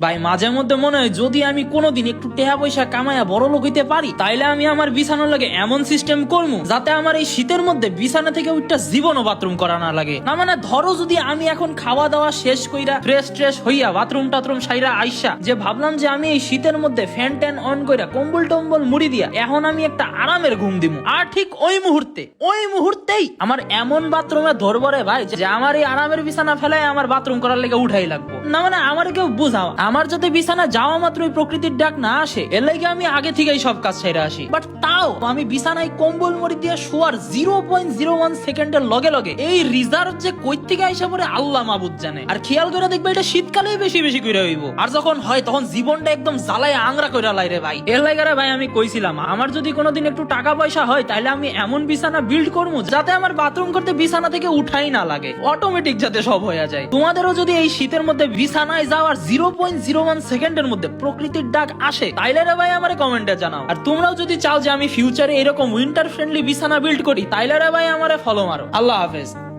ভাই মাঝে মধ্যে মনে হয় যদি আমি কোনোদিন একটু টাকা পয়সা কামাইয়া বড় লোক হইতে পারি তাইলে আমি আমার বিছানার লাগে এমন সিস্টেম করবো যাতে আমার এই শীতের মধ্যে বিছানা থেকে ওইটা জীবনও বাথরুম করা না লাগে। না মানে ধরো যদি আমি এখন খাওয়া দাওয়া শেষ কইরা ফ্রেশ ট্রেশ হইয়া বাথরুম টাথরুম সাইরা আইসা যে ভাবলাম যে আমি এই শীতের মধ্যে ফ্যান ট্যান অন কইরা কম্বল টম্বল মুড়ি দিয়া এখন আমি একটা আরামের ঘুম দিব, আর ঠিক ওই মুহূর্তেই আমার এমন বাথরুমে ধরবো রে ভাই যে আমার এই আরামের বিছানা ফেলায় আমার বাথরুম করার লেগে উঠাই লাগবো। না মানে আমার কেউ বুঝাও, আমার যাতে বিছানা যাওয়া মাত্রই প্রকৃতির ডাক না আসে এর লাগে আমি আগে থেকেই সব কাজ ছেড়ে আসি। বাট তাও আমি বিছানায় কম্বল মুড়ি দিয়ে শোয়ার 0.01 সেকেন্ডের লগে লগে এই রিজার্ভ যে কই থেকে আইসা পড়ে আল্লাহ মাবুদ জানে। আর খেয়াল করে দেখবে এটা শীতকালেই বেশি বেশি করে হইব, আর যখন হয় তখন জীবনটা একদম জ্বালায় আংরা কইরা লাই রে ভাই। এর লাগে ভাই আমি কইছিলাম আমার যদি কোনোদিন একটু টাকা পয়সা হয় তাহলে আমি এমন বিছানা বিল্ড করবো যাতে আমার বাথরুম করতে বিছানা থেকে উঠাই না লাগে, অটোমেটিক যাতে সব হয়ে যায়। তোমাদেরও যদি এই শীতের মধ্যে বিছানায় যাওয়ার 0.01 সেকেন্ডের মধ্যে প্রকৃতির ডাক আসে তাইলে রে ভাই আমারে কমেন্টে জানাও। আর তোমরাও যদি চাও যে আমি ফিউচারে এরকম উইন্টার ফ্রেন্ডলি বিছানা বিল্ড করি তাইলে রে ভাই আমারে ফলো মারো। আল্লাহ হাফেজ।